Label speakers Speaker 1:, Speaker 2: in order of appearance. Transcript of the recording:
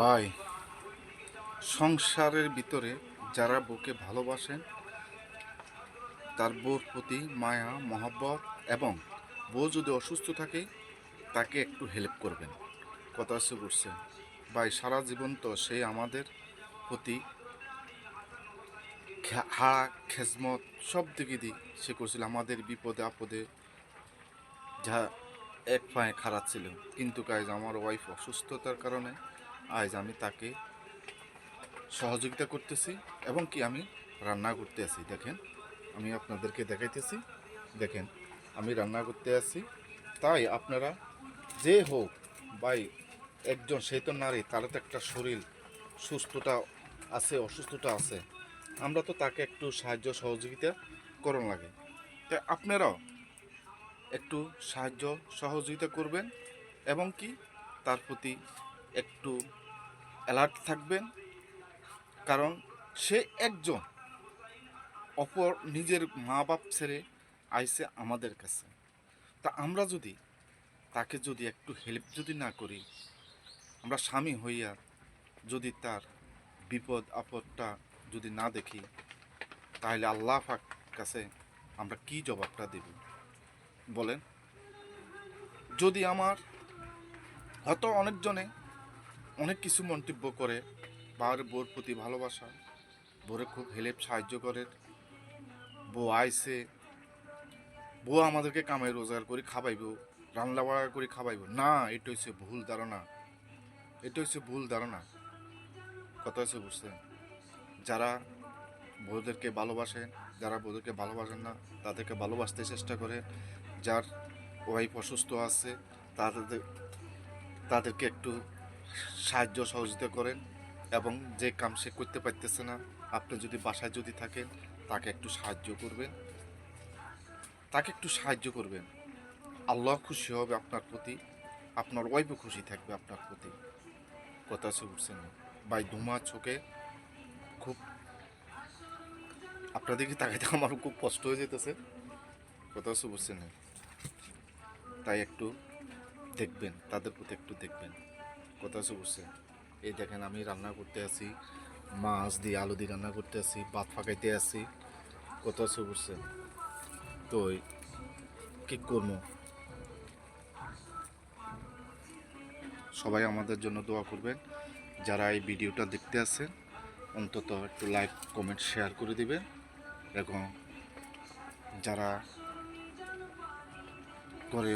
Speaker 1: ভাই, সংসারের ভিতরে যারা বউকে ভালোবাসেন তার বউর প্রতি মায়া মহব্বত এবং বউ যদি অসুস্থ থাকে তাকে একটু হেল্প করবেন। কথা হচ্ছে বুঝছেন ভাই, সারা জীবন তো সে আমাদের প্রতি হাড়া খেজমত সব দিকে দিই সে করছিল, আমাদের বিপদে আপদে যা এক পায়ে খারাপ ছিল। কিন্তু গাইজ আমার ওয়াইফ অসুস্থতার কারণে আজ আমি তাকে সহযোগিতা করতেছি এবং কি আমি রান্না করতে আছি। দেখেন, আমি আপনাদেরকে দেখাইতেছি। দেখেন, আমি রান্না করতে আছি। তাই আপনারা যে হোক ভাই, একজন সেই তো নারী, তার তো একটা শরীর সুস্থতা আছে, অসুস্থতা আছে। আমরা তো তাকে একটু সাহায্য সহযোগিতা করণ লাগে। তাই আপনারাও একটু সাহায্য সহযোগিতা করবেন এবং কি তার প্রতি একটু অ্যালার্ট থাকবেন। কারণ সে একজন অপর নিজের মা বাপ ছেড়ে আইসে আমাদের কাছে। তা আমরা যদি তাকে যদি একটু হেল্প যদি না করি, আমরা স্বামী হইয়া যদি তার বিপদ আপদটা যদি না দেখি, তাহলে আল্লাহ পাক কাছে আমরা কি জবাবটা দেব বলেন? যদি আমার হয়তো অনেকজনে অনেক কিছু মন্তব্য করে, বউর প্রতি ভালোবাসা, বউরে খুব হেল্প সাহায্য করে, বউ আইসে, বউ আমাদেরকে কামাই রোজগার করে খাবাইব, রান্না বাড়া করে খাবাইব না। এটা হচ্ছে ভুল ধারণা, এটা হচ্ছে ভুল ধারণা। কথা হচ্ছে বুঝছেন? যারা বউদেরকে ভালোবাসেন, যারা বউদেরকে ভালোবাসেন না তাদেরকে ভালোবাসতে চেষ্টা করে। যার ওয়াইফ অসুস্থ আছে তাদের তাদেরকে একটু সাহায্য সহযোগিতা করেন এবং যে কাম সে করতে পারতেছে না, আপনি যদি বাসায় যদি থাকেন তাকে একটু সাহায্য করবেন, তাকে একটু সাহায্য করবেন। আল্লাহ খুশি হবে আপনার প্রতি, আপনার ওয়াইফও খুশি থাকবে আপনার প্রতি। কথা আছে বুঝছেন? ভাই, ধুমা চোখে খুব আপনাদেরকে তাকাইতে আমারও খুব কষ্ট হয়ে যেতেছে। কথা আছে বুঝছেন? তাই একটু দেখবেন, তাদের প্রতি একটু দেখবেন। কথা আছে বুঝছেন? এই দেখেন, আমি রান্না করতে আছি, মাছ দিয়ে আলু দিয়ে রান্না করতে আছি, ভাত ফাঁকাইতে আছি। কথা আছে বুঝছেন? তো কী করবো, সবাই আমাদের জন্য দোয়া করবেন। যারা এই ভিডিওটা দেখতে আছেন অন্তত একটু লাইক কমেন্ট শেয়ার করে দিবেন এবং যারা করে